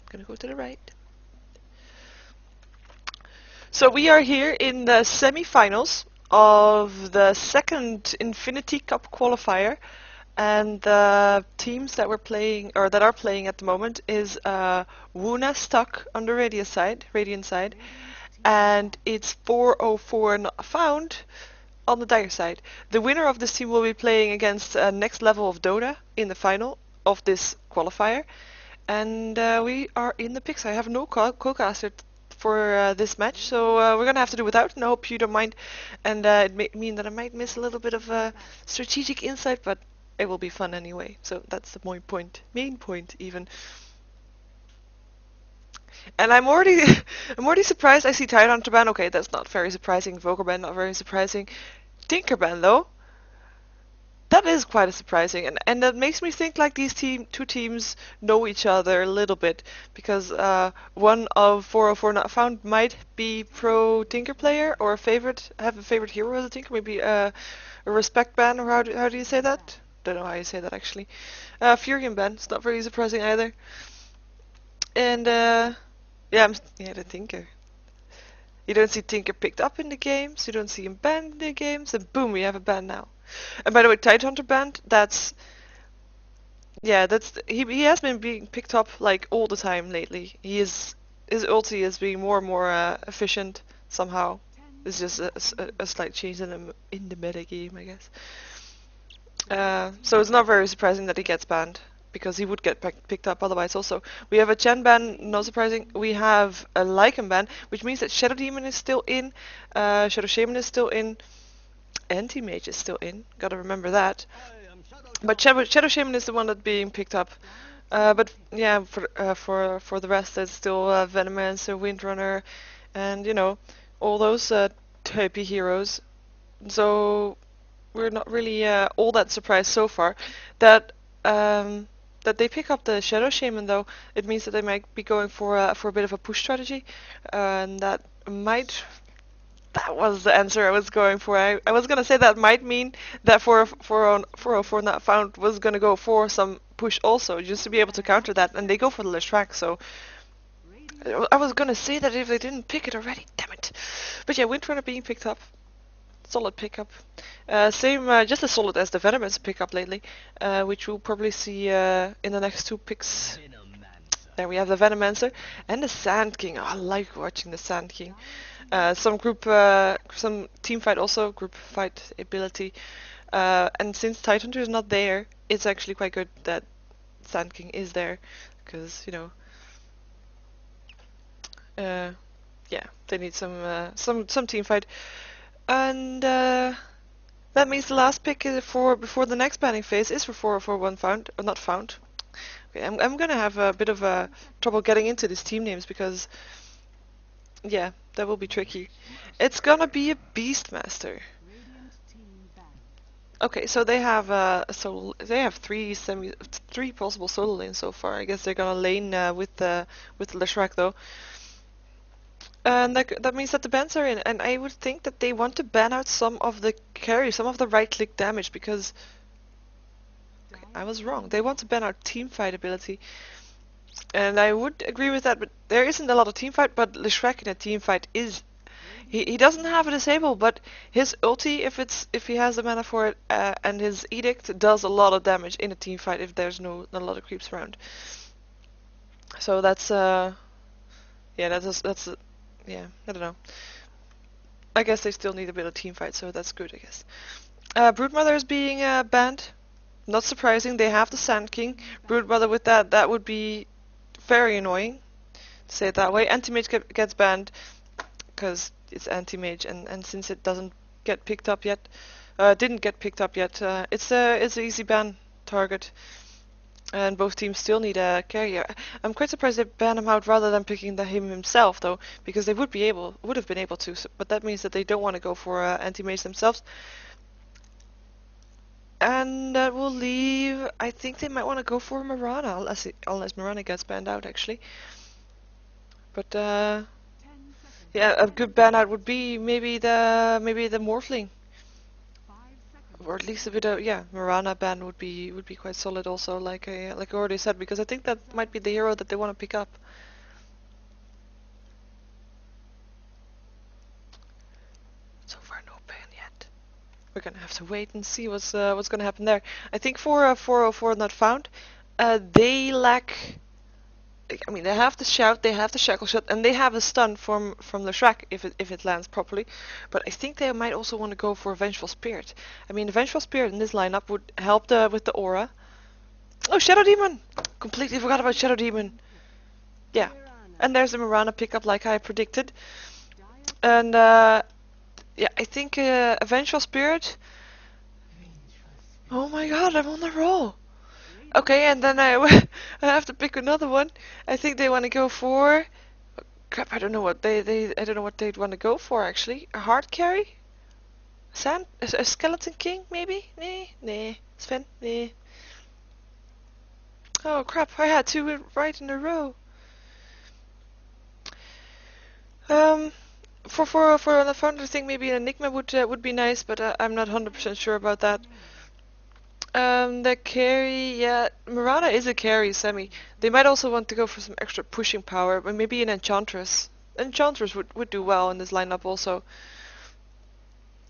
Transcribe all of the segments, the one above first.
Gonna go to the right. So we are here in the semi-finals of the second Infinity Cup Qualifier, and the teams that we're playing or that are playing at the moment is Wuna Stuck on the Radiant side, and it's 404 not found on the Dire side. The winner of this team will be playing against Next Level of Dota in the final of this qualifier, and we are in the picks. I have no co-caster for this match, so we're gonna have to do without, and I hope you don't mind. And it may mean that I might miss a little bit of strategic insight, but it will be fun anyway. So that's the main point even. And I'm already I'm already surprised. I see Tidehunter ban. Okay, that's not very surprising. Vogel ban, not very surprising. Tinker ban though. That is quite surprising, and that makes me think like these two teams know each other a little bit, because one of 404 not found might be pro Tinker player or have a favorite hero as a Tinker, maybe a respect ban, or how do you say that? Don't know how you say that actually. Furion ban, it's not very surprising either. And yeah, the Tinker. You don't see Tinker picked up in the games, you don't see him banned in the games, and boom, we have a ban now. And by the way, Tidehunter banned, he has been being picked up like all the time lately. His ulti is being more and more efficient somehow. It's just a slight change in the meta game, I guess. So it's not very surprising that he gets banned, because he would get picked up otherwise also. We have a Chen ban, no surprising. We have a Lycan ban, which means that Shadow Demon is still in, Shadow Shaman is still in, Anti-Mage is still in, gotta remember that. But Shadow Shaman is the one that's being picked up. But yeah, for the rest, there's still Venomancer, Windrunner, and you know, all those typey heroes. So we're not really all that surprised so far that that they pick up the Shadow Shaman. Though it means that they might be going for a bit of a push strategy, and that might. That was the answer I was going for. I was gonna say that might mean that 404 not found was gonna go for some push also, just to be able to counter that, and they go for the Leshrac, so I was gonna say that if they didn't pick it already, damn it. But yeah, Windrunner being picked up. Solid pickup. Same, just as solid as the Venomancer pickup lately, which we'll probably see in the next two picks. There we have the Venomancer and the Sand King. Oh, I like watching the Sand King. Some team fight also, group fight ability. And since Tidehunter is not there, it's actually quite good that Sand King is there, because you know, yeah, they need some team fight, and that means the last pick is before the next banning phase is for 441 found or not found. Okay, I'm gonna have a bit of trouble getting into these team names because. Yeah, that will be tricky. It's gonna be a Beastmaster. Okay, so they have they have three possible solo lanes so far. I guess they're gonna lane with the Leshrac though, and that means that the bans are in. And I would think that they want to ban out some of the carry, some of the right-click damage, because okay, I was wrong. They want to ban out team fight ability. And I would agree with that, but there isn't a lot of teamfight, but Leshrac in a teamfight is... He doesn't have a disable, but his ulti, if he has the mana for it, and his edict does a lot of damage in a teamfight if there's not a lot of creeps around. So that's yeah, yeah, I don't know. I guess they still need a bit of teamfight, so that's good, I guess. Broodmother is being banned. Not surprising, they have the Sand King. Broodmother with that would be very annoying, to say it that way. Anti-Mage gets banned because it's Anti-Mage, and since it doesn't get picked up yet, didn't get picked up yet, it's an easy ban target. And both teams still need a carrier. I'm quite surprised they ban him out rather than picking him himself, though, because they would have been able to. But that means that they don't want to go for Anti-Mage themselves. And that will leave... I think they might want to go for Mirana, unless Mirana gets banned out, actually. But, yeah, a good ban out would be maybe the Morphling. or at least a bit of, yeah, Mirana ban would be quite solid also, like I already said, because I think that might be the hero that they want to pick up. So far no ban yet. We're gonna have to wait and see what's gonna happen there. I think for 404 not found, they lack. I mean, they have the shout, they have the shackle shot, and they have a stun from the Shrek if it lands properly. But I think they might also want to go for a Vengeful Spirit. I mean, the Vengeful Spirit in this lineup would help with the aura. Oh, Shadow Demon! Completely forgot about Shadow Demon. Yeah, and there's the Mirana pickup like I predicted. And yeah, I think a Vengeful Spirit. Oh my God, I'm on the roll. Okay, and then I have to pick another one. I think they want to go for. Crap, I don't know what I don't know what they'd want to go for actually. A hard carry? A skeleton king maybe? Nah, Sven, nah. Oh crap, I had two right in a row. Um, for the founder thing, maybe an Enigma would be nice, but I'm not 100% sure about that. The carry, yeah, Mirana is a carry semi. They might also want to go for some extra pushing power, but maybe an Enchantress. Enchantress would do well in this lineup also.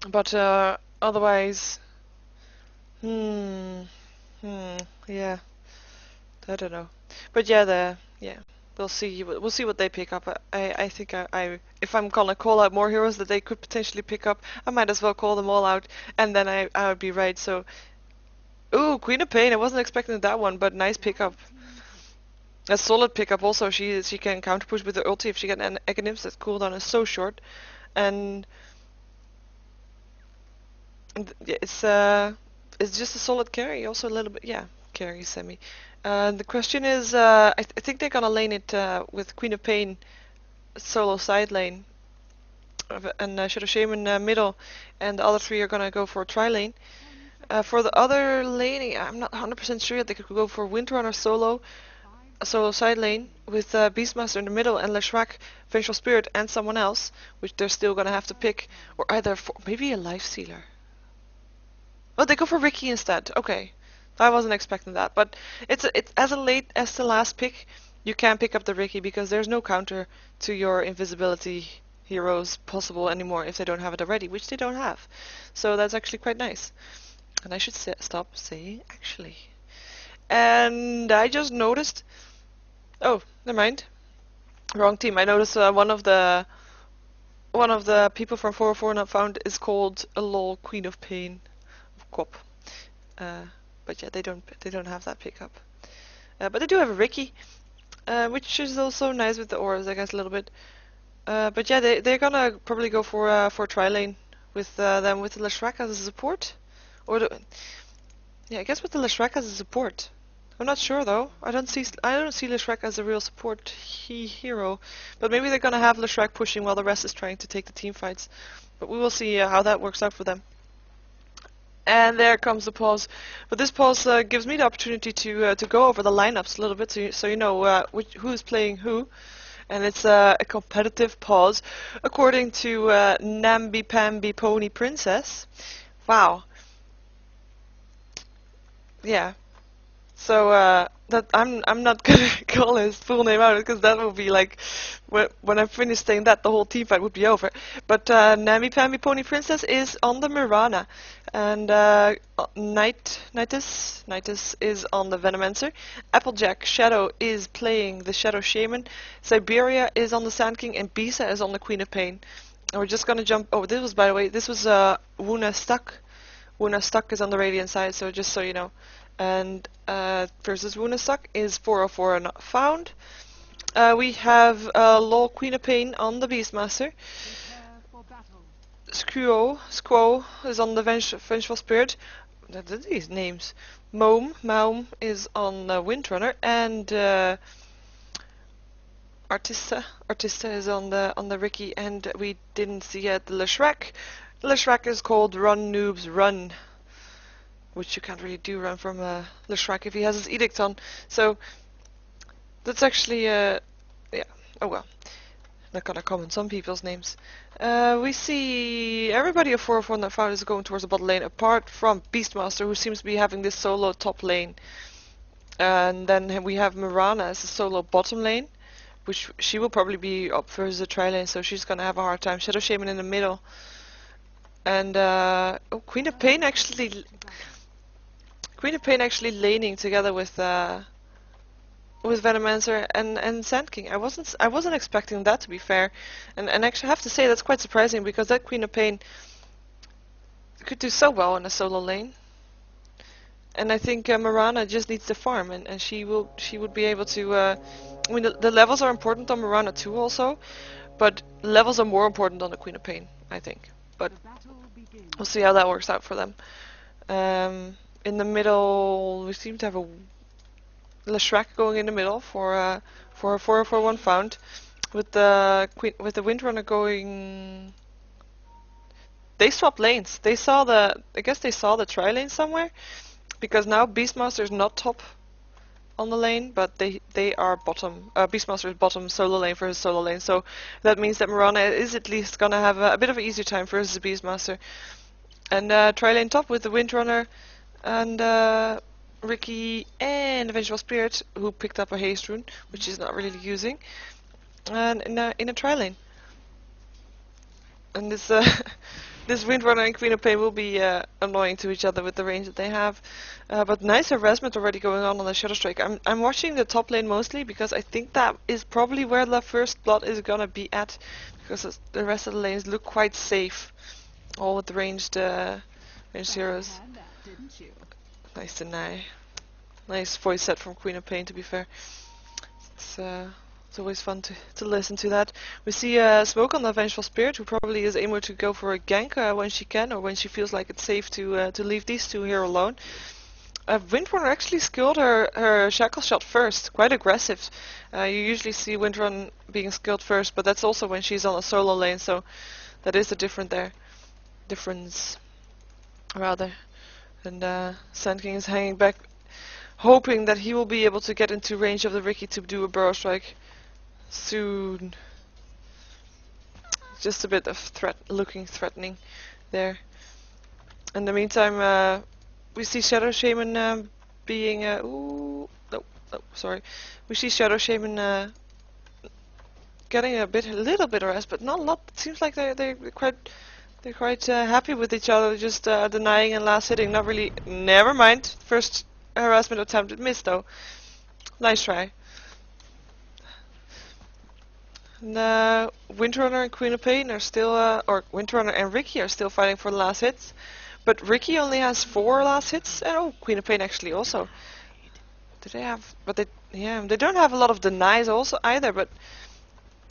But otherwise, hmm, yeah, I don't know. But yeah, we'll see. We'll see what they pick up. I think if I'm gonna call out more heroes that they could potentially pick up, I might as well call them all out, and then I would be right. So, ooh, Queen of Pain. I wasn't expecting that one, but nice pickup. A solid pickup also. She can counter push with her ulti if she gets an Aghanim's. That cooldown is so short, and yeah, it's just a solid carry. Also a little bit, yeah, carry semi. The question is, I think they're gonna lane it with Queen of Pain solo side lane, and Shadow Shaman middle, and the other three are gonna go for a tri lane. For the other laning, I'm not 100% sure yet. They could go for Windrunner solo, a solo side lane with Beastmaster in the middle and Leshrac, Vengeful Spirit, and someone else, which they're still gonna have to pick, or either maybe a Life Stealer. Oh, they go for Ricky instead. Okay, I wasn't expecting that, but it's as late as the last pick, you can pick up the Ricky because there's no counter to your invisibility heroes possible anymore if they don't have it already, which they don't have. So that's actually quite nice. And I should stop saying actually. And I just noticed. Oh, never mind. Wrong team. I noticed one of the people from 404 Not Found is called a lol Queen of Pain. Quop. But yeah, they don't have that pickup. But they do have a Ricky, which is also nice with the auras, I guess, a little bit. But yeah, they're gonna probably go for tri lane with them with the Leshrac as a support, yeah, I guess with the Leshrac as a support. I'm not sure though. I don't see Leshrac as a real support hero, but maybe they're gonna have Leshrac pushing while the rest is trying to take the team fights. But we will see how that works out for them. And there comes the pause. But this pause gives me the opportunity to go over the lineups a little bit, so you know who's playing who. And it's a competitive pause, according to Namby Pamby Pony Princess. Wow. Yeah. So that I'm not gonna call his full name out because that would be like when I finish saying that the whole team fight would be over. But Namby Pamby Pony Princess is on the Mirana, and Nightus is on the Venomancer. Applejack Shadow is playing the Shadow Shaman. Siberia is on the Sand King, and Bisa is on the Queen of Pain. And we're just gonna jump. Oh, this was, by the way, this was Wuna Stuck. Wuna Stuck is on the Radiant side, so just so you know. And versus Wunasak is 404 Not Found. We have Lol Queen of Pain on the Beastmaster. Squo is on the Vengeful Spirit. These names. Maum is on the Windrunner, and Artista is on the Ricky, and we didn't see yet the Leshrac. Leshrac is called Run Noobs Run, which you can't really do run from Leshrac if he has his edict on. So that's actually yeah. Oh well. Not gonna comment some people's names. We see everybody of 4 is going towards the bottom lane, apart from Beastmaster, who seems to be having this solo top lane. And then we have Mirana as a solo bottom lane, which she will probably be up versus the tri lane, so she's gonna have a hard time. Shadow Shaman in the middle. And oh, Queen of Pain actually laning together with Venomancer and Sand King. I wasn't expecting that, to be fair, and actually I have to say that's quite surprising, because that Queen of Pain could do so well in a solo lane. And I think Mirana just needs the farm, and she would be able to. I mean, the levels are important on Mirana too, also, but levels are more important on the Queen of Pain, I think. But we'll see how that works out for them. In the middle, we seem to have a Leshrac going in the middle for a 4-4-1 found, with the Windrunner going. They swapped lanes. I guess they saw the tri lane somewhere, because now Beastmaster is not top on the lane, but they are bottom. Beastmaster is bottom solo lane for his solo lane, so that means that Mirana is at least gonna have a bit of an easier time versus the Beastmaster. And tri lane top with the Windrunner and Ricky and Vengeful Spirit, who picked up a haste rune, which he's not really using, and in a tri lane. And this this Windrunner and Queen of Pain will be annoying to each other with the range that they have. But nice harassment already going on the Shadow Strike. I'm watching the top lane mostly, because I think that is probably where the first blood is gonna be at, because the rest of the lanes look quite safe, all with the ranged heroes. Nice deny. Nice voice set from Queen of Pain, to be fair. It's always fun to listen to that. We see Smoke on the Vengeful Spirit, who probably is able to go for a gank when she can, or when she feels like it's safe to leave these two here alone. Windrunner actually skilled her Shackle Shot first, quite aggressive. You usually see Windrun being skilled first, but that's also when she's on a solo lane, so that is the difference, rather. And Sand King is hanging back, hoping that he will be able to get into range of the Ricky to do a Burrow Strike soon. Just a bit of looking threatening there. In the meantime, we see Shadow Shaman being sorry. We see Shadow Shaman getting a little bit of rest, but not a lot. It seems like they're quite happy with each other, just denying and last hitting. Not really. Never mind. First harassment attempt missed though. Nice try. And Windrunner and Queen of Pain are still, or Windrunner and Ricky are still fighting for the last hits. But Ricky only has 4 last hits, and oh, Queen of Pain actually also. Do they have? But they don't have a lot of denies also either. But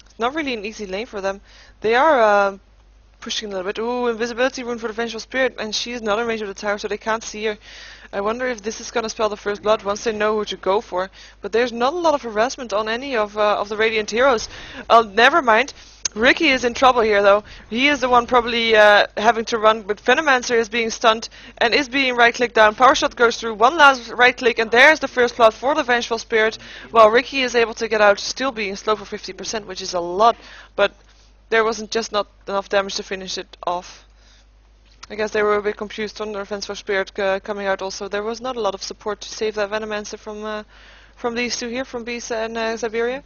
it's not really an easy lane for them. They are pushing a little bit. Ooh, invisibility rune for the Vengeful Spirit, and she is not in range of the tower, so they can't see her. I wonder if this is gonna spell the first blood once they know who to go for. But there's not a lot of harassment on any of the Radiant heroes. Never mind. Ricky is in trouble here, though. He is the one probably having to run, but Venomancer is being stunned and is being right-clicked down. Power Shot goes through, one last right-click, and there's the first blood for the Vengeful Spirit, while Ricky is able to get out, still being slow for 50%, which is a lot, but there wasn't just not enough damage to finish it off. I guess they were a bit confused on the Vengeful Spirit coming out also. There was not a lot of support to save that Venomancer from these two here, from Bisa and Siberia.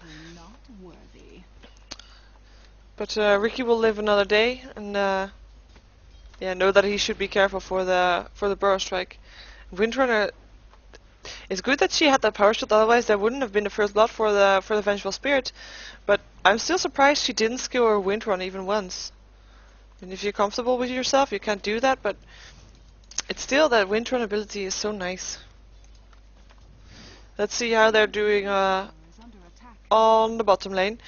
But Ricky will live another day, and yeah, know that he should be careful for the Burrow Strike. Windrunner, it's good that she had that power shot, otherwise there wouldn't have been the first blood for the Vengeful Spirit. But I'm still surprised she didn't skill her Windrun even once. I mean, if you're comfortable with yourself, you can't do that, but it's still that Windrun ability is so nice. Let's see how they're doing on the bottom lane,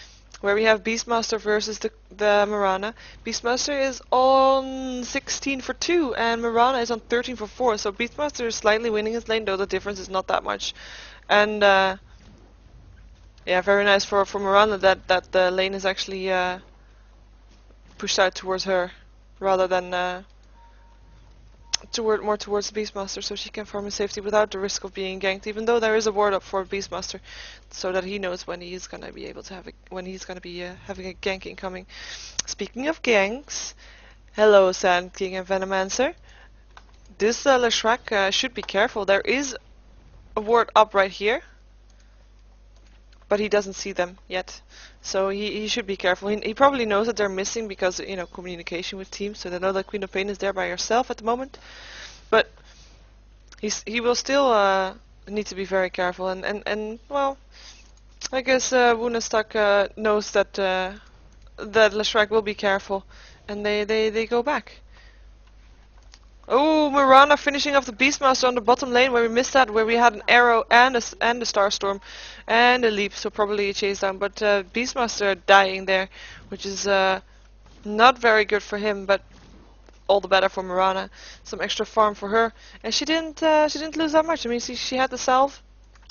where we have Beastmaster versus the Mirana. Beastmaster is on 16 for 2, and Mirana is on 13 for 4, so Beastmaster is slightly winning his lane, though the difference is not that much. And yeah, very nice for Mirana that the lane is actually pushed out towards her, rather than more towards the Beastmaster, so she can farm in safety without the risk of being ganked. Even though there is a ward up for Beastmaster, so that he knows when he's gonna be able to have having a gank incoming. Speaking of ganks, hello Sand King and Venomancer. This Leshrac should be careful. There is a ward up right here, but he doesn't see them yet, so he should be careful. He probably knows that they're missing because, you know, communication with teams, so they know that Queen of Pain is there by herself at the moment, but he will still need to be very careful, and well, I guess Wunastak knows that that Leshrac will be careful, and they go back. Oh, Mirana finishing off the Beastmaster on the bottom lane where we missed that, where we had an arrow and a Starstorm and a leap, so probably a chase down. But Beastmaster dying there, which is not very good for him, but all the better for Mirana. Some extra farm for her, and she didn't lose that much. I mean, she had the salve,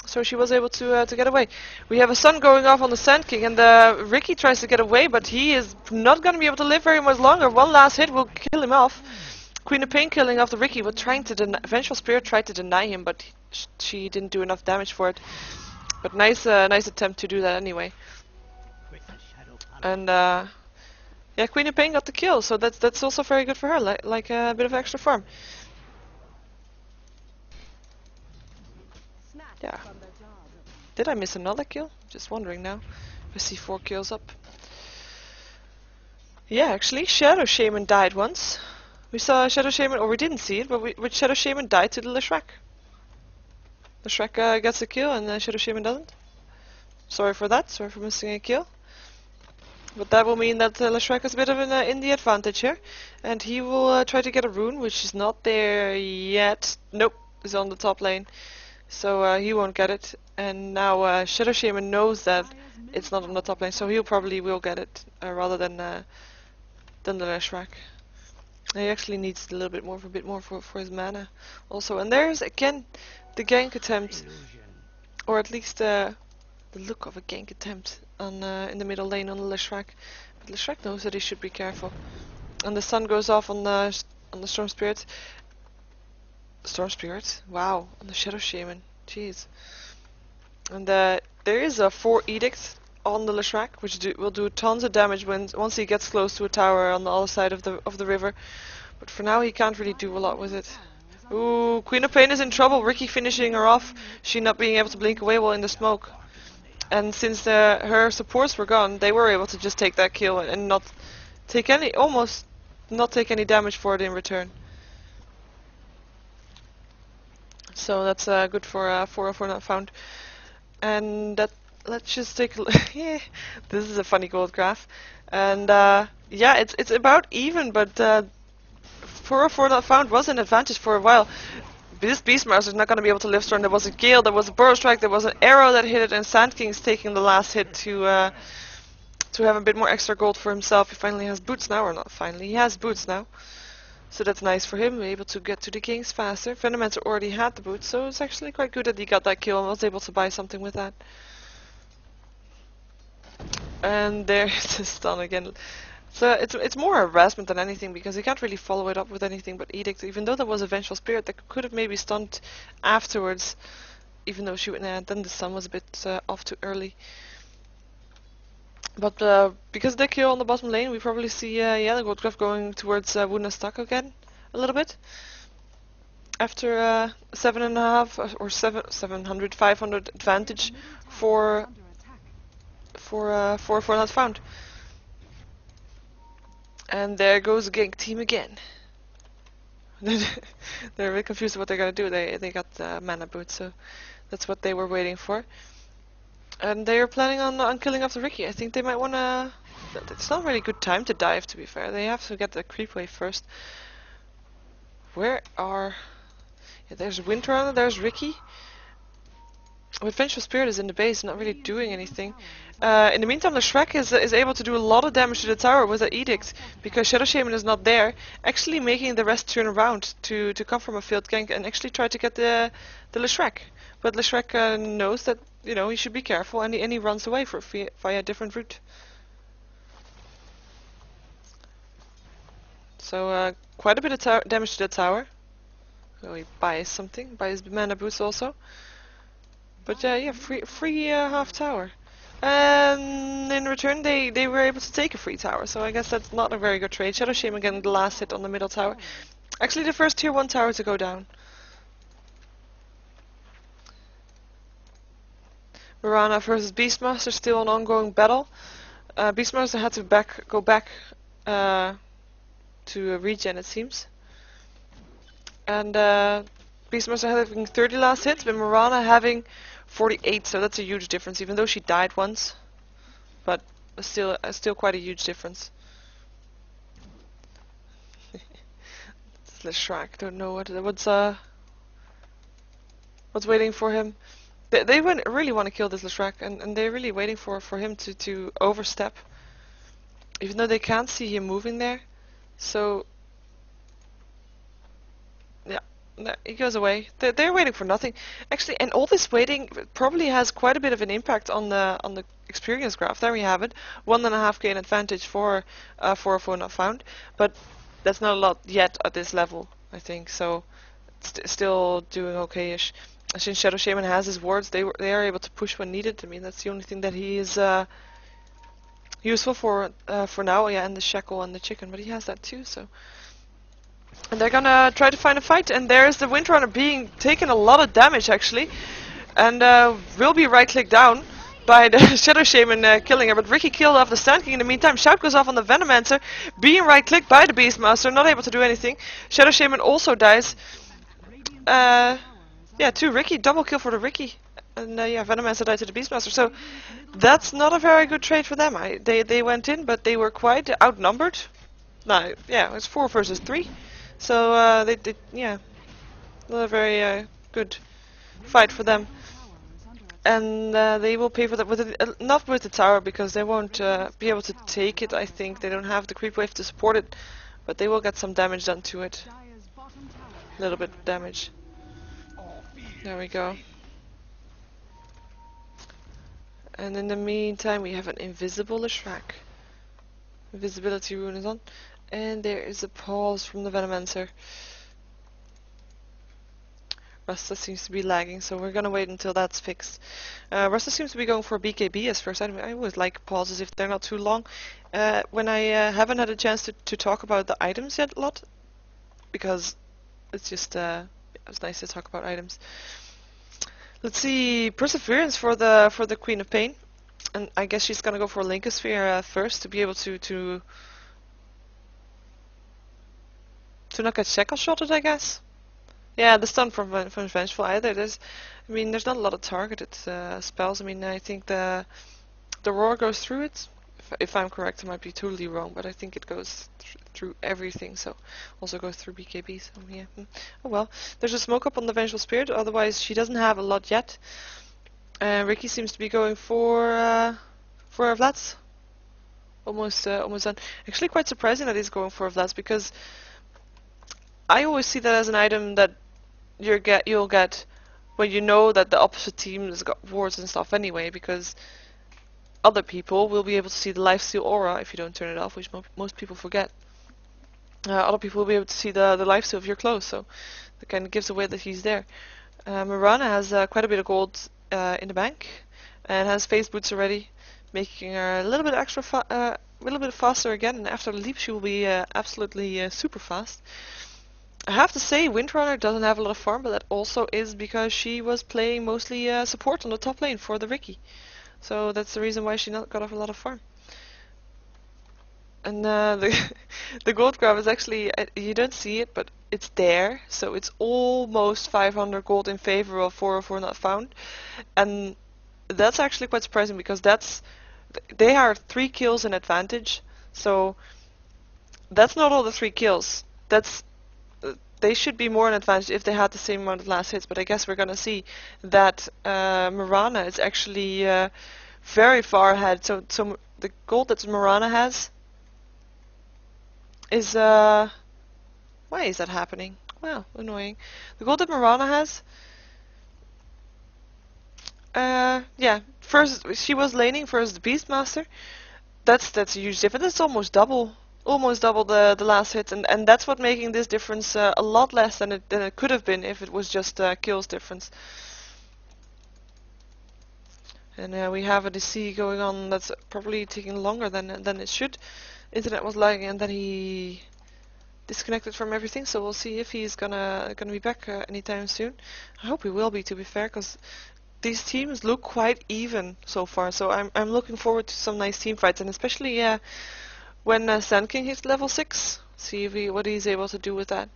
so she was able to get away. We have a sun going off on the Sand King, and Ricky tries to get away, but he is not going to be able to live very much longer. One last hit will kill him off. Queen of Pain killing off the Ricky, but trying to Vengeful Spirit tried to deny him, but she didn't do enough damage for it. But nice attempt to do that anyway. And yeah, Queen of Pain got the kill, so that's also very good for her, like a bit of extra farm. Yeah. Did I miss another kill? Just wondering now. I see 4 kills up. Yeah, actually, Shadow Shaman died once. We saw Shadow Shaman, or we didn't see it, but which Shadow Shaman died to the Leshrac. Leshrac gets a kill and Shadow Shaman doesn't. Sorry for that, sorry for missing a kill. But that will mean that Leshrac has a bit of an in the advantage here. And he will try to get a rune, which is not there yet. Nope, is on the top lane. So he won't get it. And now Shadow Shaman knows that it's not on the top lane, so he'll probably will get it rather than the Leshrac. He actually needs a little bit more for his mana also. And there's again the gank attempt, or at least the look of a gank attempt on in the middle lane on the Leshrac. But Leshrac knows that he should be careful. And the sun goes off on the Storm Spirit. Storm Spirit? Wow, on the Shadow Shaman. Jeez. And there is a 4 Edict on the Leshrac, which will do tons of damage once he gets close to a tower on the other side of the river. But for now he can't really do a lot with it. Ooh, Queen of Pain is in trouble. Ricky finishing her off. She not being able to blink away while in the smoke. And since her supports were gone, they were able to just take that kill and not take almost not take any damage for it in return. So that's good for 404 not found. And that. Let's just take a look. Yeah, this is a funny gold graph, and yeah, it's about even, but 404 not found was an advantage for a while. This Beastmaster is not going to be able to live strong. There was a gale, there was a burrow strike, there was an arrow that hit it, and Sand King's taking the last hit to have a bit more extra gold for himself. He finally has boots now, or not finally, he has boots now. So that's nice for him, able to get to the kings faster. Venomancer already had the boots, so it's actually quite good that he got that kill and was able to buy something with that. And there's the stun again. So it's more harassment than anything, because he can't really follow it up with anything but Edict. Even though there was a Vengeful Spirit that could have maybe stunned afterwards, even though then the stun was a bit off too early. But because of the kill on the bottom lane, we probably see yeah, the gold graph going towards Wunastak again a little bit. After 7.5 or 700, 500 advantage for not found. And there goes the gank team again. They're a bit confused what they're gonna do. They got the mana boot, so that's what they were waiting for. And they are planning on killing off the Ricky. I think they might wanna. It's not really good time to dive, to be fair. They have to get the creep wave first. Where are? Yeah, there's Windrunner. There's Ricky. But Vengeful Spirit is in the base, not really doing anything. In the meantime, Leshrac is able to do a lot of damage to the tower with the Edict, because Shadow Shaman is not there, actually making the rest turn around to come from a field gank and actually try to get the Leshrac. But Leshrac knows that, you know, he should be careful, and he runs away via a different route. So quite a bit of damage to the tower. So he buys something, buys mana boost also. But yeah, free half tower. And in return, they were able to take a free tower, so I guess that's not a very good trade. Shadow Shaman getting the last hit on the middle tower. Actually, the first tier 1 tower to go down. Mirana versus Beastmaster, still an ongoing battle. Beastmaster had to go back to regen, it seems. And Beastmaster having 30 last hits, but Mirana having 48, so that's a huge difference, even though she died once. But still quite a huge difference. Leshrac, don't know what's waiting for him. They really want to kill this Leshrac, and they're really waiting for him to overstep. Even though they can't see him moving there. So yeah, he goes away. They're waiting for nothing. Actually, and all this waiting probably has quite a bit of an impact on the experience graph. There we have it. 1.5 gain advantage for a not found. But that's not a lot yet at this level, I think. So still doing okay-ish. Since Shadow Shaman has his wards, they are able to push when needed. I mean, that's the only thing that he is useful for now. Yeah, and the shackle and the chicken, but he has that too. So, and they're gonna try to find a fight. And there's the Windrunner being taken a lot of damage actually, and will be right-clicked down by the Shadow Shaman killing her. But Ricky killed off the Stand King in the meantime. Shout goes off on the Venomancer, being right-clicked by the Beastmaster, not able to do anything. Shadow Shaman also dies. Yeah, 2 Ricky, double kill for the Ricky. And yeah, Venomancer died to the Beastmaster. So that's not a very good trade for them. They went in, but they were quite outnumbered. No, yeah, it's 4 versus 3. So they did, yeah, not a very good fight for them. And they will pay for that with not with the tower, because they won't be able to take it. I think they don't have the creep wave to support it, but they will get some damage done to it. A little bit of damage. There we go. And in the meantime, we have an invisible Leshrac. Invisibility rune is on. And there is a pause from the Venomancer. Rasta seems to be lagging, so we're gonna wait until that's fixed. Rasta seems to be going for BKB as first item. I always like pauses if they're not too long. When I haven't had a chance to talk about the items yet a lot, because it's just it's nice to talk about items. Let's see, Perseverance for the Queen of Pain, and I guess she's gonna go for Linkosphere first to be able to not get shackle shotted, I guess. Yeah, the stun from Vengeful either. There's not a lot of targeted spells. I mean, I think the roar goes through it. If I'm correct, I might be totally wrong, but I think it goes through everything. So also goes through BKB. So yeah. Oh well. There's a smoke up on the Vengeful Spirit. Otherwise, she doesn't have a lot yet. Ricky seems to be going for Vlad's. Almost done. Actually, quite surprising that he's going for Vlad's, because I always see that as an item that you'll get when you know that the opposite team has got wards and stuff anyway, because other people will be able to see the lifesteal aura if you don't turn it off, which most people forget. Other people will be able to see the lifesteal if you're close, so that kind of gives away that he's there. Mirana has quite a bit of gold in the bank and has phase boots already, making her a little bit faster again. And after the leap, she will be absolutely super fast. I have to say, Windrunner doesn't have a lot of farm, but that also is because she was playing mostly support on the top lane for the Ricky. So that's the reason why she not got off a lot of farm. And the gold grab is actually, you don't see it, but it's there. So it's almost 500 gold in favor of 404 not found. And that's actually quite surprising, because they are 3 kills in advantage. So that's not all the 3 kills. They should be more in advantage if they had the same amount of last hits, but I guess we're gonna see that Mirana is actually very far ahead. So the gold that Mirana has is why is that happening? Wow, annoying. The gold that Mirana has, yeah, first she was laning versus the Beastmaster. That's a huge difference. It's almost double Almost double the last hit, and that's what making this difference a lot less than it could have been if it was just kills difference. And we have a DC going on that's probably taking longer than it should. Internet was lagging, and then he disconnected from everything. So we'll see if he's gonna be back anytime soon. I hope he will be, to be fair, because these teams look quite even so far. So I'm looking forward to some nice team fights, and especially when Sand King hits level 6, see if what he's able to do with that.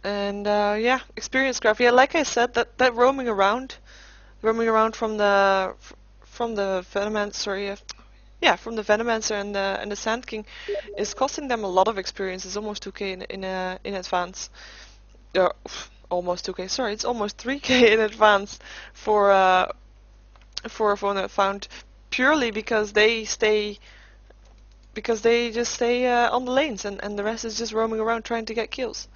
And yeah, experience graph. Yeah, like I said, that roaming around from the Venomancer, from the Venomancer and the Sand King is costing them a lot of experience. It's almost 2k in advance. Almost 2k. Sorry, it's almost 3k in advance for found, purely because they just stay on the lanes, and the rest is just roaming around trying to get kills.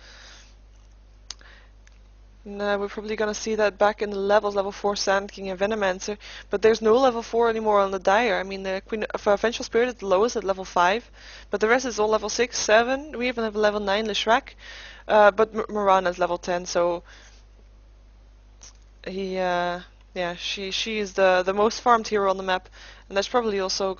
And we're probably gonna see that back in the levels, level 4 Sand King and Venomancer, but there's no level 4 anymore on the Dire. I mean, the Queen of Vengeful Spirit is the lowest at level 5, but the rest is all level 6, 7. We even have a level 9 Leshrac, but Mirana is level 10, so he, she is the most farmed hero on the map, and that's probably also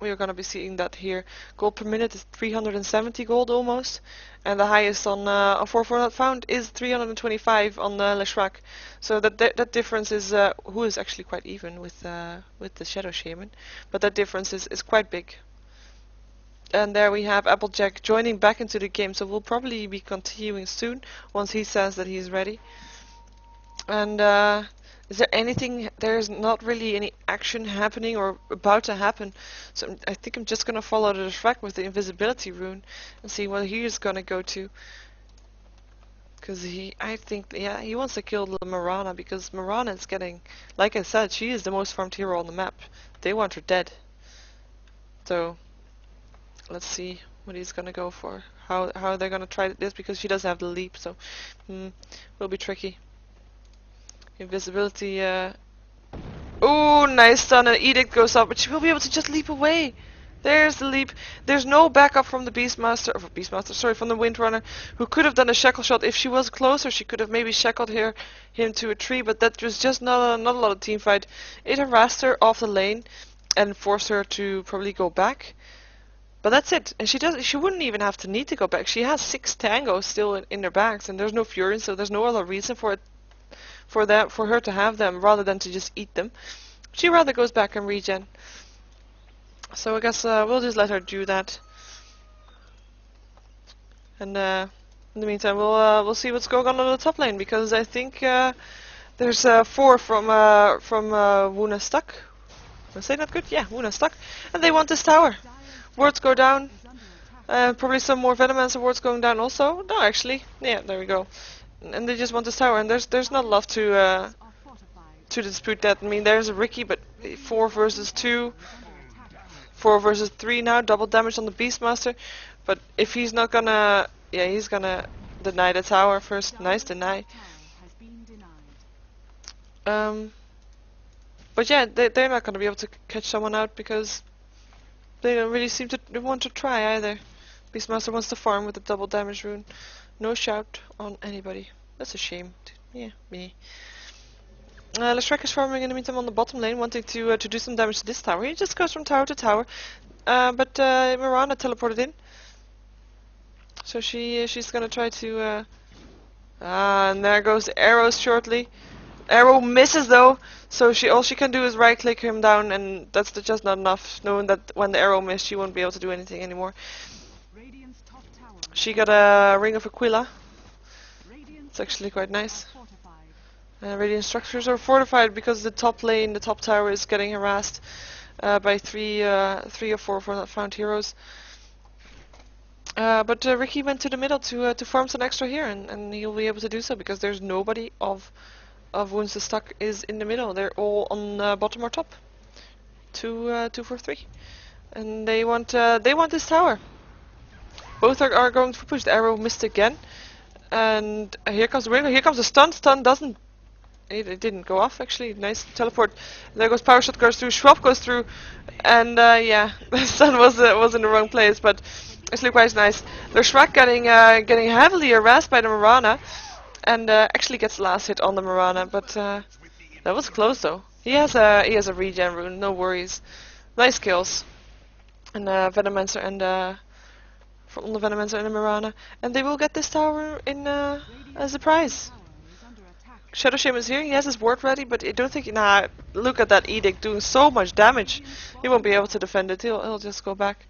we're gonna be seeing that here. Gold per minute is 370 gold almost, and the highest on 4 Not Found is 325 on Leshrac. So that difference is who is actually quite even with the Shadow Shaman, but that difference is quite big. And there we have Applejack joining back into the game, so we'll probably be continuing soon once he says that he's ready. And is there anything? There's not really any action happening or about to happen, so I think I'm just gonna follow the track with the invisibility rune and see what he is gonna go to. Because I think, yeah, he wants to kill the Mirana, because Mirana is getting, like I said, she is the most farmed hero on the map. They want her dead. So let's see what he's gonna go for. How they're gonna try this, because she doesn't have the leap, so will be tricky. Invisibility, oh, nice stun, and Edict goes up, but she will be able to just leap away. There's the leap. There's no backup from the from the Windrunner, who could have done a shackle shot. If she was closer, she could have maybe shackled him to a tree, but that was just not a lot of team fight. It harassed her off the lane and forced her to probably go back. But that's it. And she wouldn't even have to need to go back. She has 6 tangos still in her bags, and there's no Fury, so there's no other reason for her to have them rather than to just eat them. She rather goes back and regen. So I guess we'll just let her do that. And in the meantime, we'll see what's going on the top lane, because I think there's 4 from Wuna stuck. Did I say that good? Yeah, Wuna stuck, and they want this tower. Wards go down. Probably some more Venomancer wards going down also. No, actually, yeah, there we go. And they just want this tower, and there's not enough to dispute that. I mean, there's a Ricky, but 4 versus 2, 4 versus 3 now, double damage on the Beastmaster. But if he's not gonna, yeah, he's gonna deny the tower first. Nice deny. But yeah, they're not gonna be able to catch someone out, because they don't really seem to want to try either. Beastmaster wants to farm with the double damage rune. No shout on anybody. That's a shame. Yeah, me. Leshrac is farming in the meantime on the bottom lane, wanting to do some damage to this tower. He just goes from tower to tower. But Mirana teleported in. So she's gonna try to... and there goes the arrows shortly. Arrow misses though, so all she can do is right click him down, and that's just not enough, knowing that when the arrow missed she won't be able to do anything anymore. She got a Ring of Aquila. It's actually quite nice. Radiant structures are fortified because the top lane, the top tower, is getting harassed by 3 or 4 Not Found heroes. But Ricky went to the middle to farm some extra here, and he'll be able to do so, because there's nobody of Wounds to Stuck is in the middle. They're all on bottom or top. 2 for 3, and they want this tower. Both are going for push. The arrow missed again, and here comes the Ring. Here comes the stun. Stun doesn't It didn't go off actually. Nice teleport. There goes power shot, goes through. Schwab goes through, and yeah, the sun was in the wrong place, but actually quite nice. Leshrac getting heavily harassed by the Mirana, and actually gets the last hit on the Mirana, but that was close though. He has a regen rune, no worries. Nice kills, and Venomancer and from the Venomancer and the Mirana, and they will get this tower in as a prize. Shadow Shaman is here, he has his ward ready, but I don't think... Nah, look at that Edict doing so much damage. He won't be able to defend it, he'll just go back.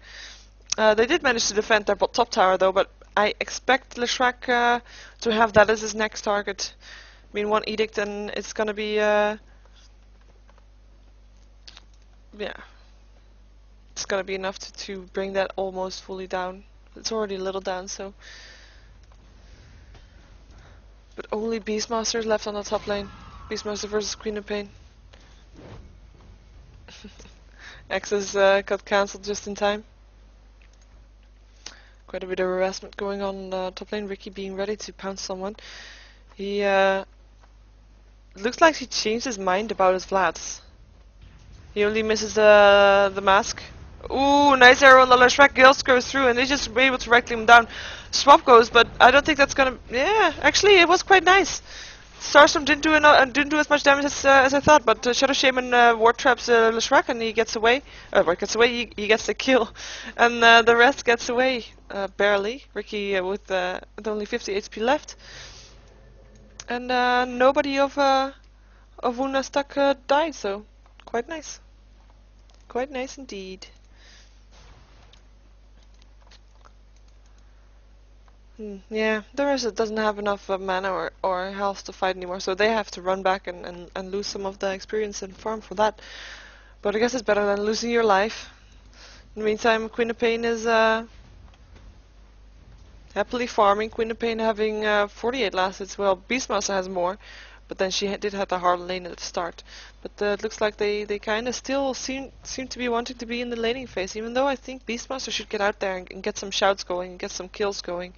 They did manage to defend their top tower though, but I expect Leshrac to have that as his next target. I mean, one Edict and it's gonna be... yeah. It's gonna be enough to bring that almost fully down. It's already a little down, so... But only Beastmaster is left on the top lane. Beastmaster versus Queen of Pain. X's got cancelled just in time. Quite a bit of harassment going on the top lane. Ricky being ready to pounce someone. He looks like he changed his mind about his Vlads. He only misses the mask. Ooh, nice arrow on the Leshrac. Gales goes through and they just were able to reclaim him down. Swap goes, but I don't think that's gonna... Yeah, actually it was quite nice. Starstorm didn't do as much damage as I thought, but Shadow Shaman ward traps Leshrac and he gets away. He gets the kill. And the rest gets away, barely. Ricky with only 50 HP left. And nobody of Wuna stuck died, so quite nice. Quite nice indeed. Yeah, the rest doesn't have enough mana or health to fight anymore, so they have to run back and lose some of the experience and farm for that. But I guess it's better than losing your life. In the meantime, Queen of Pain is happily farming. Queen of Pain having 48 last hits. Well, Beastmaster has more, but then she did have the hard lane at the start. But it looks like they kind of still seem to be wanting to be in the laning phase, even though I think Beastmaster should get out there and get some shouts going, and get some kills going,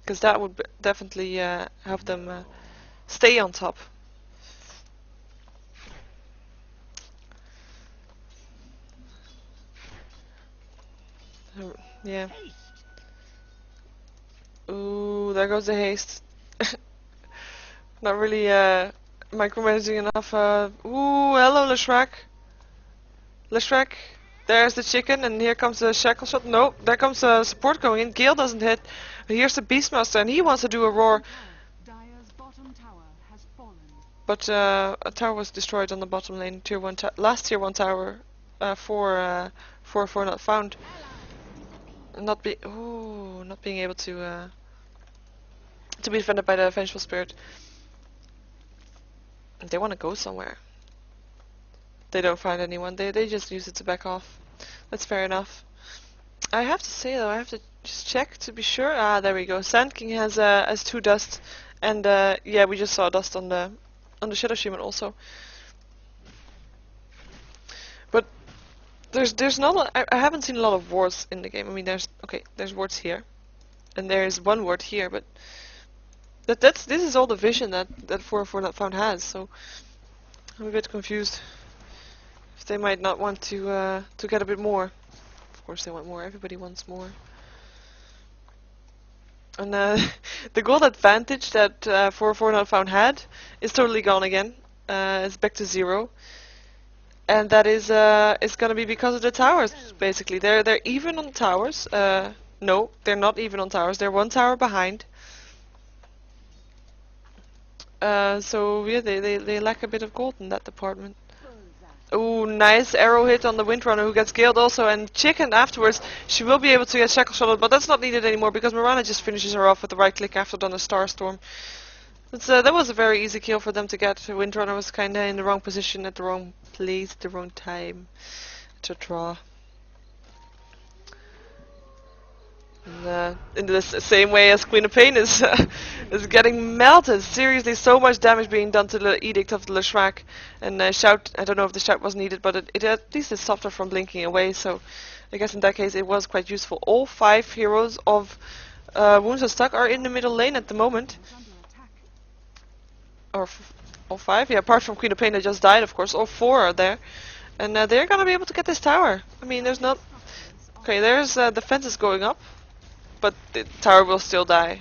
because that would definitely have them stay on top. Yeah. Ooh, there goes the haste. Not really micromanaging enough. Ooh, hello Leshrac. Leshrac, there's the chicken, and here comes the shackle shot. No, there comes the support going in. Gale doesn't hit. Here's the Beastmaster, and he wants to do a roar. But a tower was destroyed on the bottom lane. Last tier 1 tower for not found. Not being able to be defended by the Vengeful Spirit. They want to go somewhere. They don't find anyone. They just use it to back off. That's fair enough. I have to say though, I have to just check to be sure. Ah, there we go. Sand King has 2 dust, and yeah, we just saw dust on the Shadow Shaman also. But there's not. I haven't seen a lot of wards in the game. I mean, there's wards here, and there's 1 ward here, but this is all the vision that 4 Not Found has. So I'm a bit confused. If they might not want to get a bit more. Of course, they want more. Everybody wants more. And the gold advantage that 4 Not Found had is totally gone again. It's back to 0. And that is gonna be because of the towers, basically. They're even on towers. No, they're not even on towers. They're 1 tower behind. So yeah, they lack a bit of gold in that department. Ooh, nice arrow hit on the Windrunner, who gets killed also, and Chicken afterwards. She will be able to get shackle shotted, but that's not needed anymore because Mirana just finishes her off with the right click after done a Starstorm. That was a very easy kill for them to get. Windrunner was kinda in the wrong position at the wrong place at the wrong time to draw. And, in the same way as Queen of Pain is getting melted. Seriously, so much damage being done to the Edict of the Leshrac. And shout, I don't know if the shout was needed, but it at least it stopped her from blinking away. So I guess in that case it was quite useful. All 5 heroes of Wounds of Stuck are in the middle lane at the moment. Or All 5? Yeah, apart from Queen of Pain that just died, of course. All 4 are there. And they're gonna be able to get this tower. I mean, there's not... Okay, there's the fences going up. But the tower will still die.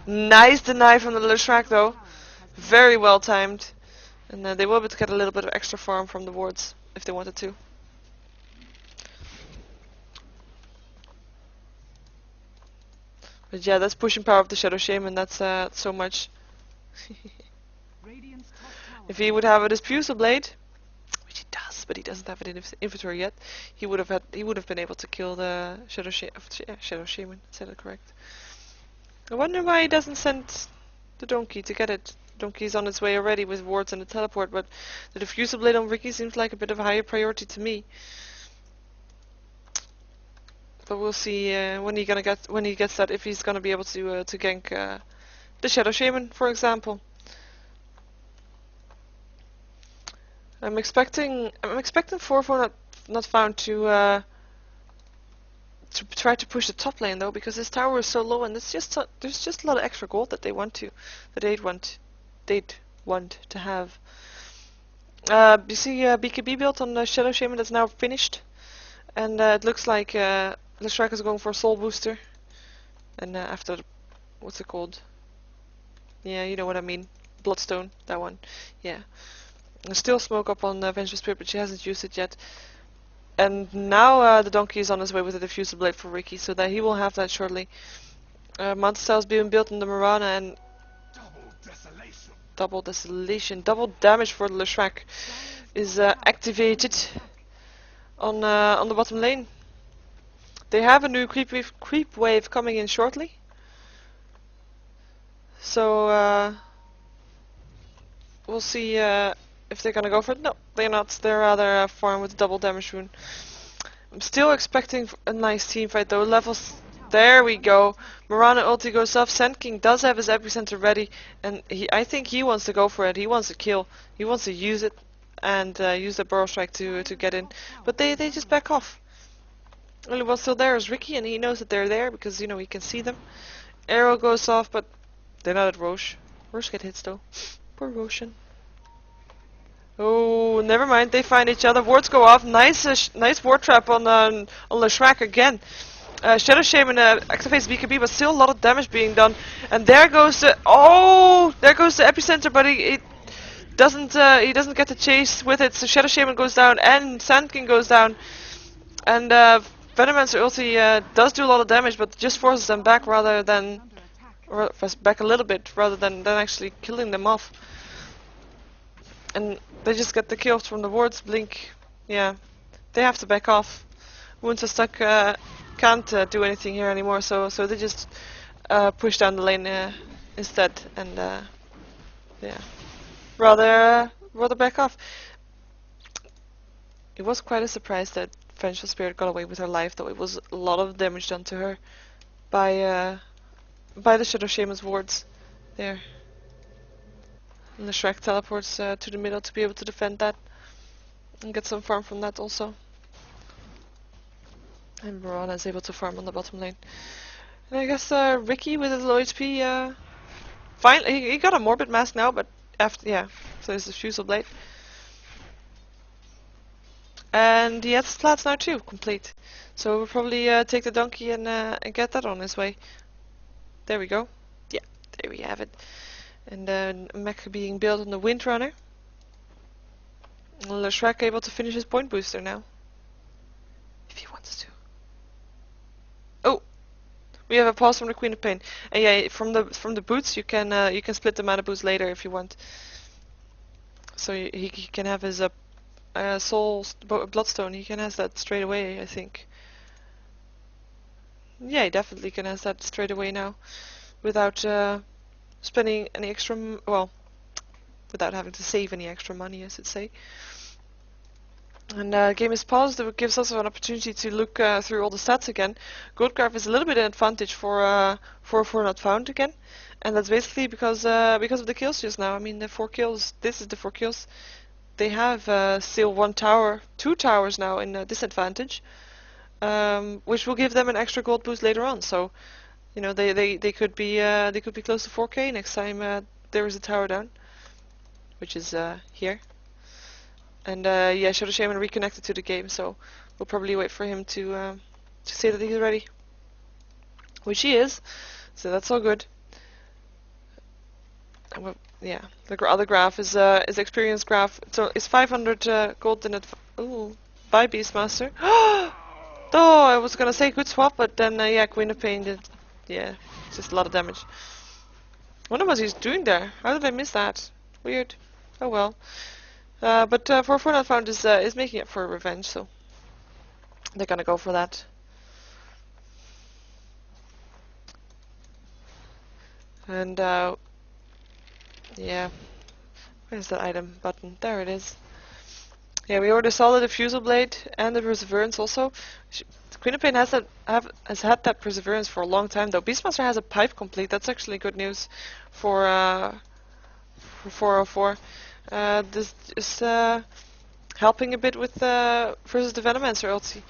Nice deny from the Leshrac though. Very well timed. And they will be able to get a little bit of extra farm from the wards if they wanted to. But yeah, that's pushing power of the Shadow Shaman. That's so much. If he would have a Dispuser Blade, which he does, but he doesn't have it in his inventory yet, he would have been able to kill the Shadow Shaman. Said it correct. I wonder why he doesn't send the donkey to get it. The donkey's on its way already with wards and the teleport, but the Diffuser Blade on Ricky seems like a bit of a higher priority to me. But we'll see when he gets that, if he's gonna be able to gank the Shadow Shaman, for example. I'm expecting 4-4 not found to try to push the top lane though, because this tower is so low, and there's just a lot of extra gold that they'd want to have. You see BKB build on the Shadow Shaman that's now finished, and it looks like Leshrac is going for a soul booster, and after what's it called? Yeah, you know what I mean. Bloodstone, that one. Yeah. There's still smoke up on Vengeful Spirit, but she hasn't used it yet. And now the donkey is on his way with a Diffuser Blade for Ricky, so that he will have that shortly. Mountain Style is being built on the Mirana, and double desolation, double damage for the Leshrac is activated on the bottom lane. They have a new creep wave coming in shortly, so we'll see if they're gonna go for it. No, they're not. They're rather farm with double damage rune. I'm still expecting a nice team fight though. Levels. There we go. Mirana ulti goes off. Sand King does have his epicenter ready, and I think he wants to go for it. He wants to kill. He wants to use it and use the Burrow Strike to get in. But they just back off. Only one still there is Ricky, and he knows that they're there because you know he can see them. Arrow goes off, but they're not at Roche. Roche get hits though. Poor Roshan. Oh, never mind. They find each other. Wards go off. Nice ward trap on Leshrac again. Shadow Shaman activates BKB, but still a lot of damage being done. And there goes the epicenter, but he doesn't get the chase with it. So Shadow Shaman goes down, and Sand King goes down, and Venomancer ulti does do a lot of damage, but just forces them back rather than back a little bit rather than actually killing them off. And they just get the kills from the wards. Blink, yeah, they have to back off. Wounds are stuck. Can't do anything here anymore, so they just push down the lane instead, and yeah, rather back off. It was quite a surprise that Vengeful Spirit got away with her life, though. It was a lot of damage done to her by the Shadow Shaman's wards there. And the Shrek teleports to the middle to be able to defend that and get some farm from that also. And Mirana is able to farm on the bottom lane. And I guess Ricky with his low HP, finally he got a Morbid Mask now, but after, yeah, so there's the Fusel Blade. And he has flats now too, complete. So we'll probably take the donkey and get that on his way. There we go. Yeah, there we have it. And then mech being built on the Windrunner. Leshrac able to finish his point booster now. If he wants to. Oh! We have a pause from the Queen of Pain. And yeah, from the boots you can split the mana boost later if you want. So he can have his soul bloodstone, he can have that straight away, I think. Yeah, he definitely can have that straight away now. Without spending any extra, well, without having to save any extra money, I should say. And game is paused. It gives us an opportunity to look through all the stats again. Goldgraph is a little bit an advantage for not found again, and that's basically because of the kills just now. I mean, the 4 kills. This is the 4 kills. They have still 2 towers now in disadvantage, which will give them an extra gold boost later on. So, you know, they could be close to 4K next time there is a tower down, which is here. And yeah, Shadow Shaman reconnected to the game, so we'll probably wait for him to say that he's ready. Which he is, so that's all good. Yeah, the other graph is experience graph. So it's 500 gold in it. Ooh, bye Beastmaster. Oh, I was gonna say good swap, but then yeah, Queen of Pain did. Yeah, just a lot of damage. Wonder what he's doing there. How did I miss that? Weird. Oh well. But for Not Found is making up for revenge, so they're gonna go for that. And yeah, where's that item button? There it is. Yeah, we already saw the Diffusal Blade and the Perseverance also. Queen of Pain has had that Perseverance for a long time though. Beastmaster has a pipe complete. That's actually good news for 404. This is helping a bit with versus the Venomancer ulti,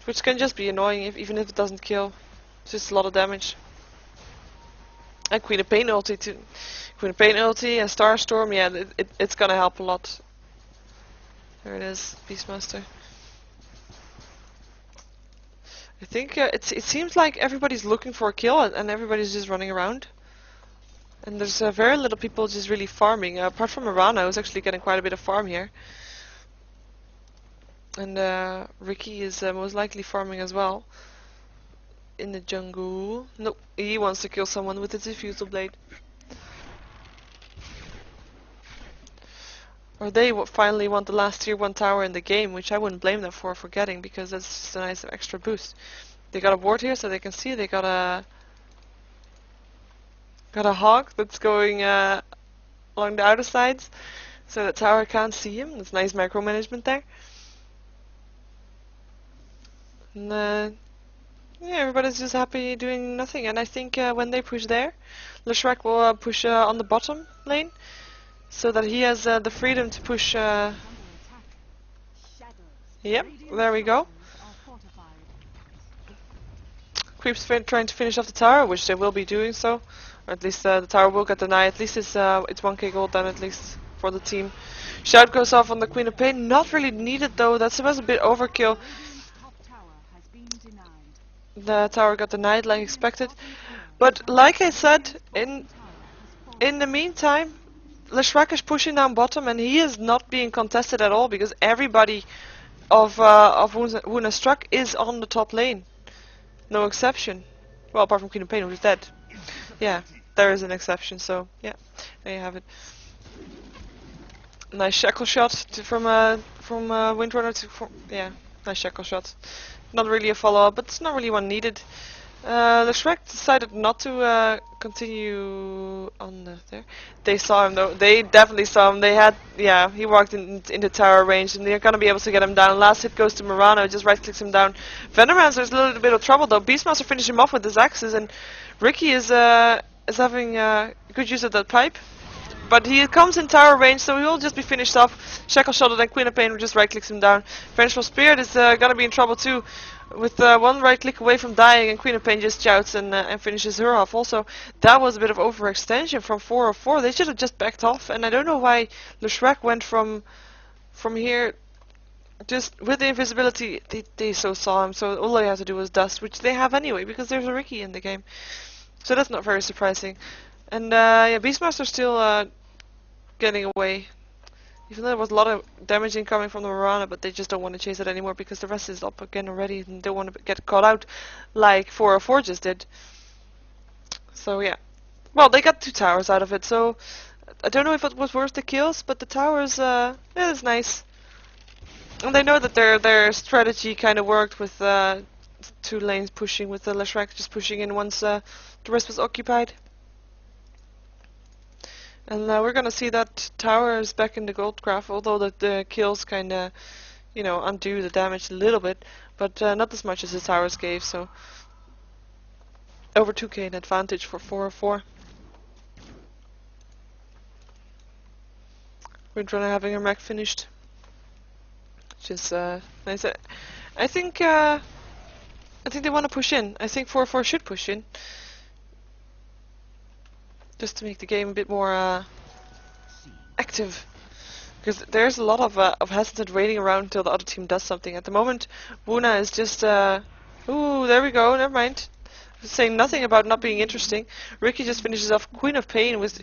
which can just be annoying even if it doesn't kill. It's just a lot of damage. And Queen of Pain ulti too. Queen of Pain ulti and Starstorm, yeah, it's gonna help a lot. There it is, Beastmaster. I think it seems like everybody's looking for a kill and everybody's just running around. And there's very little people just really farming. Apart from Mirana, who's actually getting quite a bit of farm here. And Ricky is most likely farming as well. In the jungle. Nope, he wants to kill someone with his Diffusal Blade. Or they finally want the last tier 1 tower in the game, which I wouldn't blame them for getting, because that's just a nice extra boost. They got a ward here so they can see. They got a hog that's going along the outer sides, so the tower can't see him. That's nice micromanagement there. And yeah, everybody's just happy doing nothing. And I think when they push there, Leshrac will push on the bottom lane, so that he has the freedom to push. Yep, there we go. Creeps trying to finish off the tower, which they will be doing so. Or at least the tower will get denied. At least it's 1k gold then, at least for the team. Shout goes off on the Queen of Pain. Not really needed though. That was a bit overkill. The tower got denied like expected. But like I said, in the meantime, Leshrac is pushing down bottom and he is not being contested at all because everybody of Wuna Struck is on the top lane. No exception. Well, apart from Queen of Pain, who's dead. Yeah, there is an exception, so yeah, there you have it. Nice shackle shot from Windrunner to... yeah, nice shackle shot. Not really a follow-up, but it's not really one needed. Leshrac decided not to continue on there. They saw him though. They definitely saw him. They had, yeah, he walked into tower range, and they're gonna be able to get him down. Last hit goes to Mirano, just right clicks him down. Venomancer's a little bit of trouble though. Beastmaster finished him off with his axes, and Ricky is having good use of that pipe. But he comes in tower range, so he will just be finished off. Shackle shot and Queen of Pain just right clicks him down. Vengeful Spirit is gonna be in trouble too. With one right click away from dying, and Queen of Pain just shouts and finishes her off. Also, that was a bit of overextension from 404. They should have just backed off, and I don't know why Leshrac went from here. Just with the invisibility, they so saw him, so all they had to do was dust, which they have anyway, because there's a Ricky in the game. So that's not very surprising. And yeah, Beastmaster's still getting away. Even though there was a lot of damage incoming from the Mirana, but they just don't want to chase it anymore because the rest is up again already and don't want to get caught out like 404 just did. So yeah. Well, they got 2 towers out of it, so I don't know if it was worth the kills, but the towers, yeah, it's nice. And they know that their strategy kind of worked with 2 lanes pushing, with the Leshrac just pushing in once the rest was occupied. And we're gonna see that tower is back in the gold graph, although the kills kinda, you know, undo the damage a little bit, but not as much as the towers gave, so over 2k in advantage for 404. Windrunner having her mech finished. Which is nice. I think they wanna push in. I think 404 should push in. Just to make the game a bit more active. Because there's a lot of hesitant waiting around until the other team does something. At the moment, Wuna is just, ooh, there we go, never mind. Saying nothing about not being interesting. Ricky just finishes off Queen of Pain with,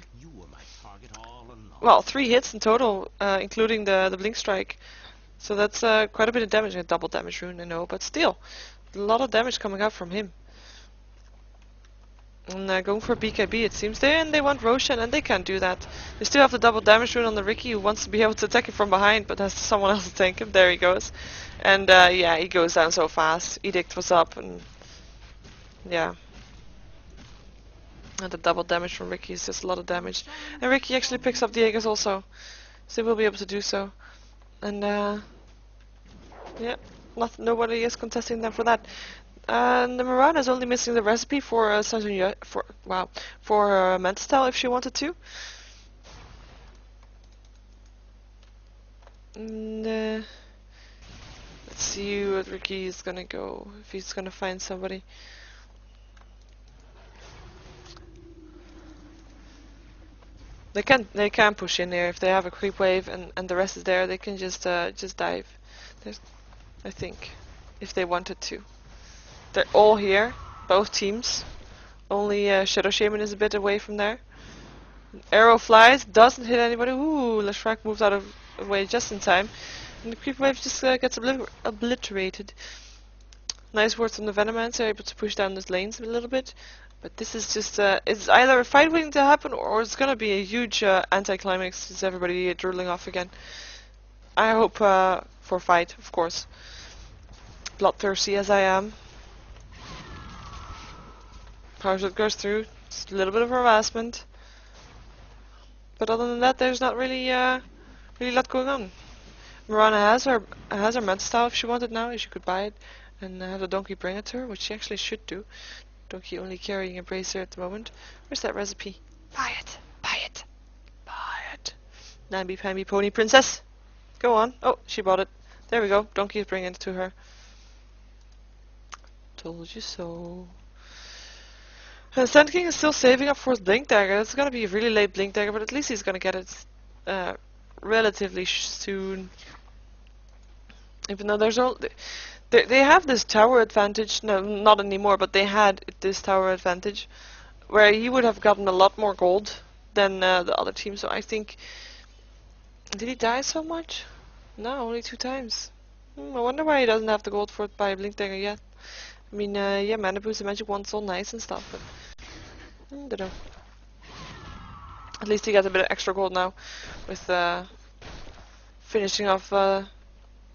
well, 3 hits in total, including the Blink Strike. So that's quite a bit of damage. A double damage rune, I know, but still, a lot of damage coming out from him. And going for BKB, it seems. They want Roshan, and they can't do that. They still have the double damage rune on the Ricky, who wants to be able to attack him from behind, but has someone else to tank him. There he goes. And yeah, he goes down so fast. Edict was up, and yeah. And the double damage from Ricky is just a lot of damage. And Ricky actually picks up the Aegis also, so he will be able to do so. And yeah, nobody is contesting them for that. And the Mirana is only missing the recipe for Mental if she wanted to. And, let's see what Ricky is gonna go, if he's gonna find somebody. They can push in there if they have a creep wave and the rest is there. They can just dive. I think, if they wanted to. They're all here, both teams. Only Shadow Shaman is a bit away from there. Arrow flies, doesn't hit anybody. Ooh, Leshrac moves out of the way just in time. And the creep wave just gets obliterated. Nice words from the Venomancer, able to push down those lanes a little bit. But this is just, it's either a fight waiting to happen or it's gonna be a huge anticlimax. It's everybody drooling off again. I hope for a fight, of course. Bloodthirsty as I am. Power shot goes through. It's a little bit of harassment. But other than that, there's not really a lot going on. Mirana has her Mental Style if she wanted now. She could buy it and have the donkey bring it to her, which she actually should do. Donkey only carrying a bracer at the moment. Where's that recipe? Buy it! Buy it! Buy it! Namby-pamby pony princess! Go on. Oh, she bought it. There we go. Donkey is bringing it to her. Told you so. And Sand King is still saving up for his Blink Dagger. It's gonna be a really late Blink Dagger, but at least he's gonna get it relatively soon. Even though there's all... They have this tower advantage. No, not anymore, but they had this tower advantage. Where he would have gotten a lot more gold than the other team. So I think... Did he die so much? No, only 2 times. I wonder why he doesn't have the gold for it by Blink Dagger yet. I mean, yeah, Mana Boost and Magic Wand's all nice and stuff, but... I don't know. At least he got a bit of extra gold now. With finishing off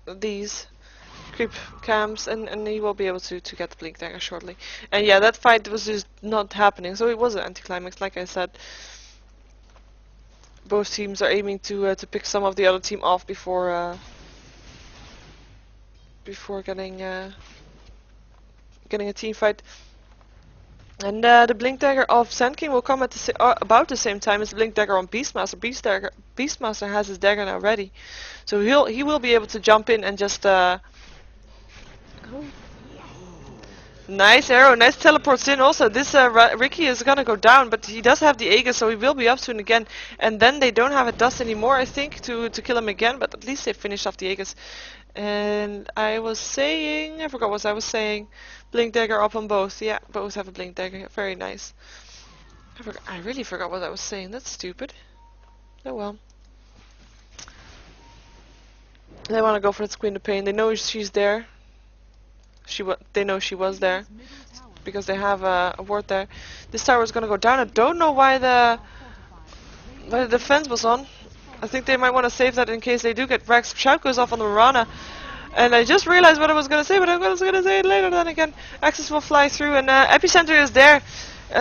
these creep camps, and he will be able to get the Blink Dagger shortly. And yeah, that fight was just not happening, so it was an anticlimax, like I said. Both teams are aiming to pick some of the other team off before getting a team fight. And the Blink Dagger of Sand King will come at about the same time as the Blink Dagger on Beastmaster. Beastmaster has his dagger now ready, so he will be able to jump in and just nice arrow, nice teleports in also. This Ricky is gonna go down, but he does have the Aegis, so he will be up soon again. And then they don't have a dust anymore, I think, to kill him again, but at least they finished off the Aegis. And I was saying, I forgot what I was saying. Blink Dagger up on both. Yeah, both have a Blink Dagger. Very nice. I really forgot what I was saying. That's stupid. Oh well. They want to go for its Queen of Pain. They know she's there. They know she was there because they have a ward there. This tower is gonna go down. I don't know why the defense was on. I think they might want to save that in case they do get wrecked. Shout goes off on the Mirana. And I just realized what I was going to say, but I was going to say it later then again. Axis will fly through, and Epicenter is there,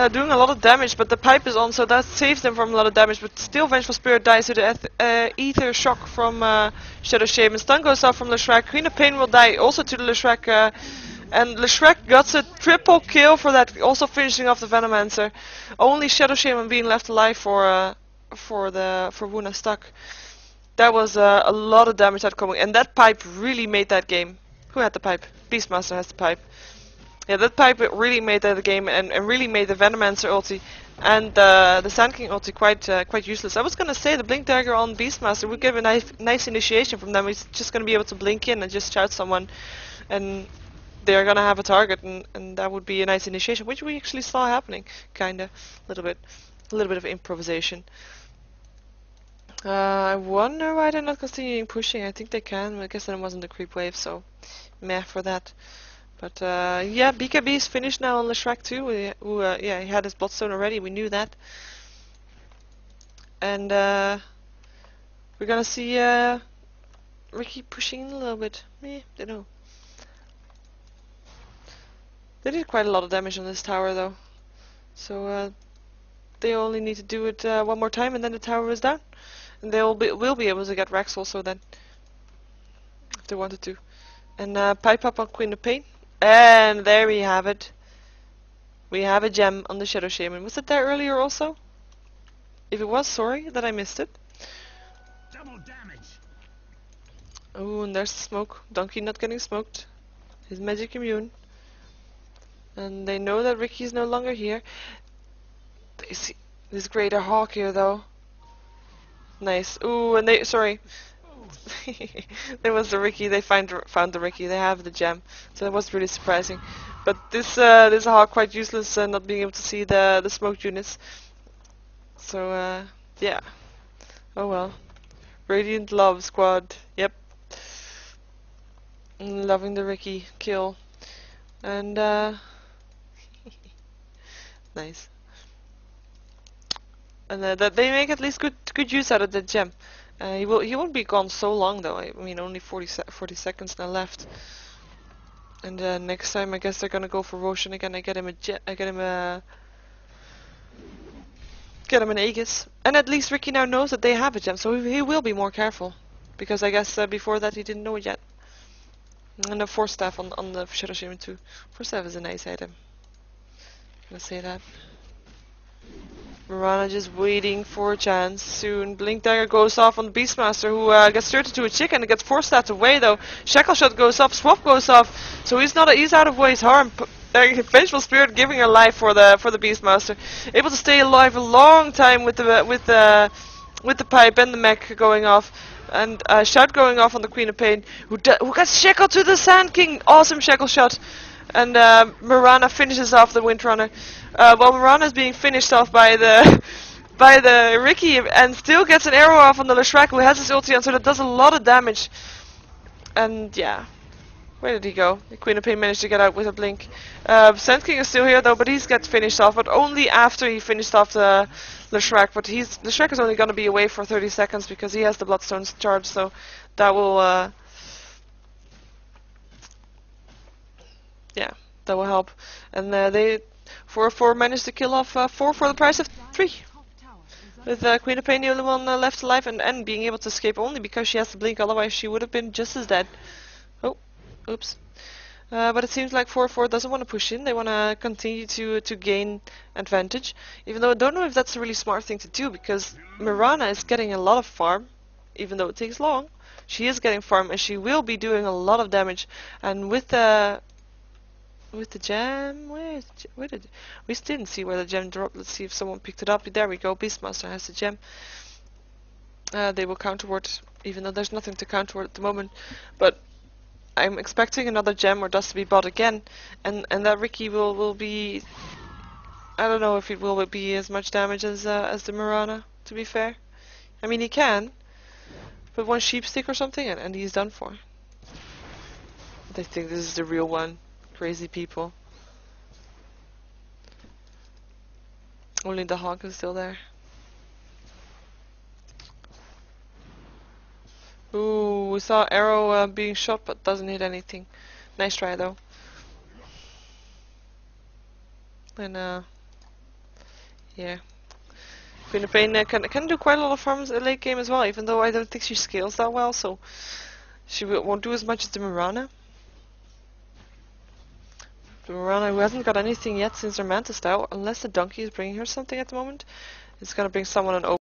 doing a lot of damage, but the pipe is on, so that saves them from a lot of damage. But still, Vengeful Spirit dies to the Ether Shock from Shadow Shaman. Stun goes off from Leshrac. Queen of Pain will die also to the Leshrac. And Leshrac got a triple kill for that, also finishing off the Venomancer. Only Shadow Shaman being left alive for Wuna stuck. That was a lot of damage that coming, and that pipe really made that game. Who had the pipe? Beastmaster has the pipe. Yeah, that pipe really made that game, and really made the Venomancer ulti And the Sand King ulti quite useless. I was gonna say the Blink Dagger on Beastmaster would give a nice initiation from them. He's just gonna be able to blink in and just shout someone, and they're gonna have a target, and that would be a nice initiation, which we actually saw happening, kinda, a little bit of improvisation. I wonder why they're not continuing pushing. I think they can. I guess that wasn't a creep wave, so meh for that. But yeah, BKB is finished now on the Shrek too. Yeah, he had his Bloodstone already. We knew that. And we're gonna see Ricky pushing a little bit. Don't know. They did quite a lot of damage on this tower though, so they only need to do it one more time, and then the tower is down, and they will be able to get Rex also then, if they wanted to. And pipe up on Queen of Pain. And there we have it. We have a gem on the Shadow Shaman. Was it there earlier also? If it was, sorry that I missed it. Double damage. Oh, and there's the smoke. Donkey not getting smoked. His magic immune. And they know that Ricky's no longer here. They see this greater hawk here though. Nice. Ooh, and they, sorry. There was the Ricky. They found the Ricky. They have the gem, so that was really surprising. But this hawk quite useless, not being able to see the smoked units. So yeah. Oh well. Radiant Love Squad. Yep. Loving the Ricky kill, and nice. And that they make at least good use out of the gem. He won't be gone so long though. I mean, only 40 seconds now left. And next time, I guess they're gonna go for Roshan again. I get him an Aegis. And at least Ricky now knows that they have a gem, so he will be more careful. Because I guess before that he didn't know it yet. And a Force Staff on the Shadow Shaman too. Force Staff is a nice item. I'm gonna say that. Mirana just waiting for a chance. Soon Blink Dagger goes off on the Beastmaster, who gets turned into a chicken and gets force stabbed away though. Shackle Shot goes off, Swap goes off, so he's out of ways harm. Vengeful Spirit giving her life for the Beastmaster, able to stay alive a long time with the pipe and the mech going off, and Shout going off on the Queen of Pain, who gets shackled to the Sand King. Awesome Shackle Shot. And Mirana finishes off the Windrunner. While Mirana is being finished off by the Ricky, and still gets an arrow off on the Leshrac, who has his ulti on, so that does a lot of damage. And yeah, where did he go? The Queen of Pain managed to get out with a blink. Sand King is still here though, but he's gets finished off, but only after he finished off the Leshrac. But Leshrac is only going to be away for 30 seconds because he has the Bloodstones charged, so that will yeah, that will help. And they 4-4 managed to kill off 4 for the price of 3. With Queen of Pain the only one left alive, and being able to escape only because she has to blink, otherwise she would have been just as dead. Oh, oops. But it seems like 4-4 doesn't want to push in. They want to continue to gain advantage. Even though I don't know if that's a really smart thing to do, because Mirana is getting a lot of farm, even though it takes long. She is getting farm, and she will be doing a lot of damage. And with the gem, where did we didn't see where the gem dropped? Let's see if someone picked it up. There we go. Beastmaster has the gem. They will counterward, even though there's nothing to counterward at the moment. But I'm expecting another gem or dust to be bought again, and that Ricky will be. I don't know if it will be as much damage as the Mirana. To be fair, I mean he can, but one sheep stick or something, and he's done for. They think this is the real one. Crazy people. Only the hawk is still there. Ooh, we saw arrow being shot, but doesn't hit anything. Nice try though. And yeah, Queen of Pain can do quite a lot of farms late game as well. Even though I don't think she scales that well, so she won't do as much as the Mirana. Mirana, who hasn't got anything yet since her Mantis style, unless the donkey is bringing her something at the moment, is gonna bring someone an open.